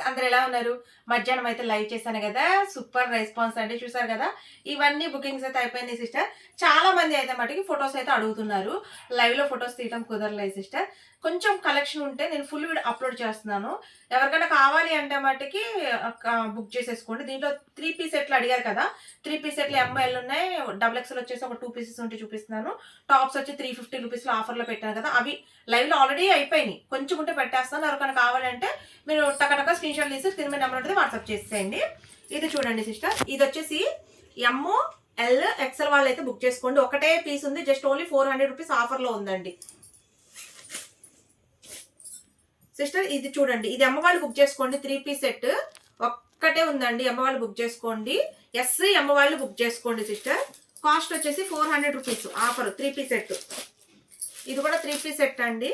అందరూ ఎలా ఉన్నారు? మధ్యాహ్నం అయితే లైవ్ చేశాను కదా! సూపర్ రెస్పాన్స్ అండి. చూసారు కదా! ఇవన్నీ బుకింగ్స్ అయితే అయిపోయినాయి సిస్టర్. చాలా మంది అయితే మటికి ఫోటోస్ అయితే అడుగుతున్నారు. లైవ్‌లో ఫోటోస్ తీయడం కుదరలేదు సిస్టర్. కొంచెం కలెక్షన్ ఉంటే నేను ఫుల్ వీడియో అప్‌లోడ్ చేస్తున్నాను. ఎవరికైనా కావాలి అంటే మటికి బుక్ చేసేసుకోండి. దీంట్లో 3 పీస్ సెట్లు అడిగారు కదా! 3 పీస్ సెట్లు ఎంఎల్ ఉన్నాయి. డబుల్ ఎక్స్ఎల్ వచ్చేసి ఒక 2 పీసెస్ ఉంటే చూపిస్తున్నాను. టాప్స్ వచ్చి 350 రూపీస్‌లో ఆఫర్‌లో పెట్టాను కదా! అవి లైవ్‌లో ఆల్రెడీ అయిపోయినాయి. కొంచెం ఉంటే పెట్టేస్తాను. ఎవరికైనా కావాలంటే మీరు టక స్క్రీన్‌షాట్ తీసి స్క్రీన్ మీద నెంబర్ ఉంటుంది వాట్సాప్ చేసేయండి. ఇది చూడండి సిస్టర్. ఇది వచ్చేసి ఎమ్, ఎల్, ఎక్స్ఎల్ వాళ్ళైతే బుక్ చేసుకోండి. ఒకటే పీస్ ఉంది. జస్ట్ ఓన్లీ 400 రూపీస్ ఆఫర్‌లో ఉందండి. సిస్టర్ ఇది చూడండి. ఇది ఎమ్మ వాళ్ళు బుక్ చేసుకోండి. 3 పీస్ సెట్ ఒక్కటే ఉందండి. ఎమ్మ వాళ్ళు బుక్ చేసుకోండి. ఎస్ ఎమ్మ వాళ్ళు బుక్ చేసుకోండి సిస్టర్. కాస్ట్ వచ్చేసి 400 రూపీస్ ఆఫర్ 3 పీస్ సెట్. ఇది కూడా 3 పీస్ సెట్ అండి.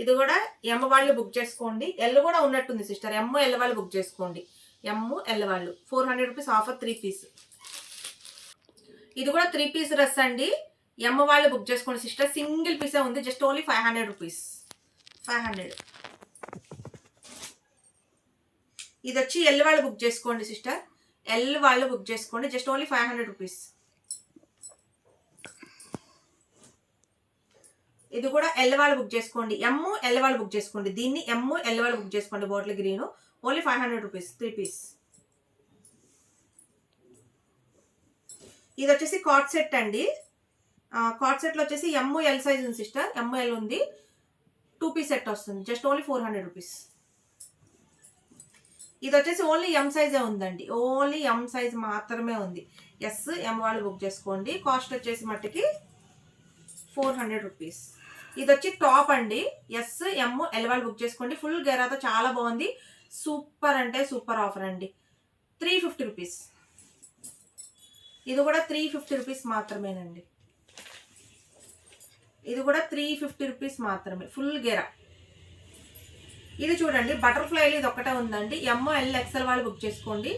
ఇది కూడా ఎమ్ వాళ్ళు బుక్ చేసుకోండి. ఎల్ కూడా ఉన్నట్టుంది సిస్టర్. ఎమ్ ఎల్ వాళ్ళు బుక్ చేసుకోండి. ఎమ్ ఎల్ వాళ్ళు 400 రూపీస్ ఆఫర్ 3 పీస్. ఇది కూడా 3 పీస్ డ్రెస్ అండి. ఎమ్ వాళ్ళు బుక్ చేసుకోండి సిస్టర్. సింగిల్ పీసే ఉంది. Just only 500 rupees. 500. ఇది వచ్చి ఎల్ వాళ్ళు బుక్ చేసుకోండి సిస్టర్. ఎల్ వాళ్ళు బుక్ చేసుకోండి. Just only 500 rupees. ఇది కూడా ఎల్ వాళ్ళు బుక్ చేసుకోండి. ఎమ్ ఎల్ వాళ్ళు బుక్ చేసుకోండి. దీన్ని ఎమ్ ఎల్ వాళ్ళు బుక్ చేసుకోండి. Bottle green only 500 rupees 3 piece. ఇది వచ్చేసి కార్డ్ సెట్ అండి. కార్డ్ సెట్లో వచ్చేసి ఎమ్ ఎల్ సైజ్ ఉంది సిస్టర్. ఎమ్ ఎల్ ఉంది. 2 పీస్ సెట్ వస్తుంది. Just only 400 rupees. ఇది వచ్చేసి ఓన్లీ ఎం సైజే ఉందండి. ఓన్లీ ఎం సైజ్ మాత్రమే ఉంది. ఎస్ ఎం వాళ్ళు బుక్ చేసుకోండి. కాస్ట్ వచ్చేసి మట్టికి 400 రూపీస్. ఇది వచ్చి టాప్ అండి. ఎస్ ఎమ్ ఎల్ వాళ్ళు బుక్ చేసుకోండి. ఫుల్ గెరాతో చాలా బాగుంది. సూపర్ అంటే సూపర్ ఆఫర్ అండి. 350 రూపీస్. ఇది కూడా 350 రూపీస్ మాత్రమేనండి. ఇది కూడా 350 రూపీస్ మాత్రమే. ఫుల్ గెరా. ఇది చూడండి బటర్ఫ్లైలు ఇది ఒక్కటే ఉందండి. ఎమ్ ఎల్ ఎక్స్ఎల్ వాళ్ళు బుక్ చేసుకోండి.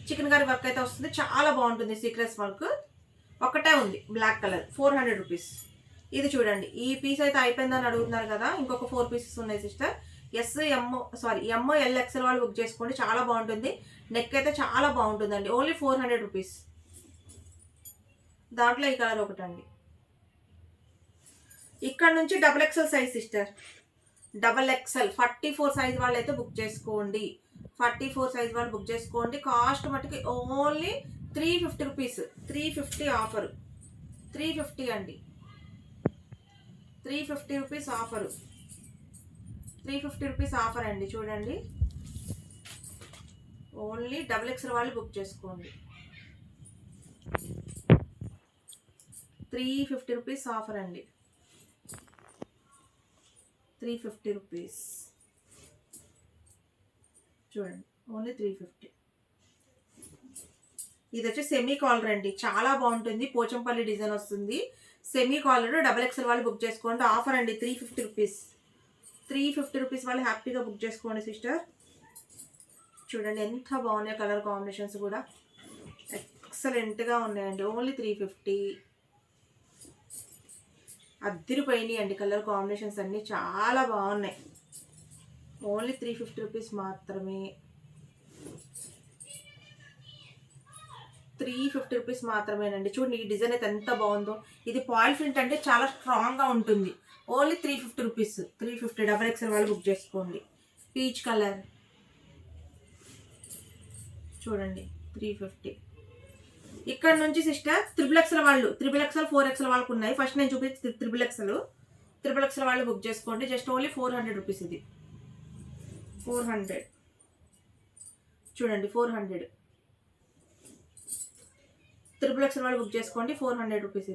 చికెన్ కర్రీ వర్క్ అయితే వస్తుంది. చాలా బాగుంటుంది. సీక్రెట్స్ వర్క్ ఒక్కటే ఉంది. Black colour 400 rupees. ఇది చూడండి. ఈ పీస్ అయితే అయిపోయిందని అడుగుతున్నారు కదా. ఇంకొక 4 పీసెస్ ఉన్నాయి సిస్టర్. ఎస్ ఎమ్ ఎమ్ ఎల్ ఎక్స్ఎల్ వాళ్ళు బుక్ చేసుకోండి. చాలా బాగుంటుంది. నెక్ అయితే చాలా బాగుంటుందండి. Only 400 rupees. దాంట్లో ఈ కలర్ ఒకటండి. ఇక్కడ నుంచి double XL size sister. Double XL 44 size వాళ్ళు అయితే బుక్ చేసుకోండి. 44 సైజ్ వాళ్ళు బుక్ చేసుకోండి. కాస్ట్ మటుకి ఓన్లీ 350 రూపీస్. 350 ఆఫర్. 350 అండి. 350 రూపీస్ ఆఫరు. 350 రూపీస్ ఆఫర్ అండి. చూడండి ఓన్లీ డబుల్ ఎక్స్ఎల్ వాళ్ళు బుక్ చేసుకోండి. 350 రూపీస్ ఆఫర్ అండి. 350 రూపీస్. చూడండి ఓన్లీ 350. ఇది వచ్చి సెమీ కాలర్ అండి. చాలా బాగుంటుంది. పోచంపల్లి డిజైన్ వస్తుంది. సెమీ కాలర్ డబల్ ఎక్స్ఎల్ వాళ్ళు బుక్ చేసుకోండి. ఆఫర్ అండి. 350 రూపీస్. 350 రూపీస్ వాళ్ళు హ్యాపీగా బుక్ చేసుకోండి సిస్టర్. చూడండి ఎంత బాగున్నాయి కలర్ కాంబినేషన్స్ కూడా ఎక్సలెంట్గా ఉన్నాయండి. ఓన్లీ 350. అద్దరిపోయినాయి అండి. కలర్ కాంబినేషన్స్ అన్నీ చాలా బాగున్నాయి. ఓన్లీ 350 రూపీస్ మాత్రమే. 350 రూపీస్ మాత్రమేనండి. చూడండి ఈ డిజైన్ అయితే ఎంత బాగుందో. ఇది పాయిల్ ప్రింట్ అంటే చాలా స్ట్రాంగ్గా ఉంటుంది. Only 350 rupees. 350 డబల్ ఎక్స్ఎల్ వాళ్ళు బుక్ చేసుకోండి. పీచ్ కలర్ చూడండి 350. ఇక్కడ నుంచి సిస్టర్ త్రిబుల్ ఎక్స్ఎల్ వాళ్ళు 4 ఎక్స్ఎల్ వాళ్ళకు ఉన్నాయి. ఫస్ట్ నేను చూపించి త్రిబుల్ ఎక్స్ఎల్ వాళ్ళు బుక్ చేసుకోండి. Just only 400 rupees. ఇది 400. చూడండి 400. త్రిబుల్ ఎక్స్ఎల్ వాళ్ళు బుక్ చేసుకోండి. 400 రూపీస్.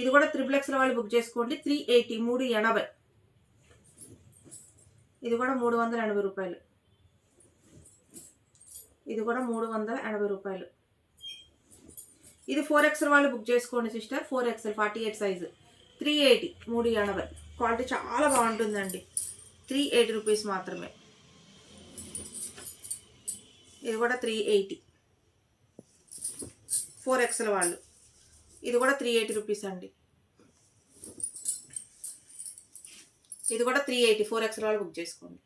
ఇది కూడా త్రిబుల్ ఎక్స్ఎల్ వాళ్ళు బుక్ చేసుకోండి. 380. 380. ఇది కూడా 380 రూపాయలు. ఇది కూడా 380 రూపాయలు. ఇది 4 ఎక్స్ఎల్ వాళ్ళు బుక్ చేసుకోండి సిస్టర్. 4 XL 48 size 380. 380. క్వాలిటీ చాలా బాగుంటుందండి. 380 రూపీస్ మాత్రమే. ఇది కూడా 380. 4 ఎక్స్ఎల్ వాళ్ళు. ఇది కూడా 380 రూపీస్ అండి. ఇది కూడా 380. 4 ఎక్స్ఎల్ వాళ్ళు బుక్ చేసుకోండి.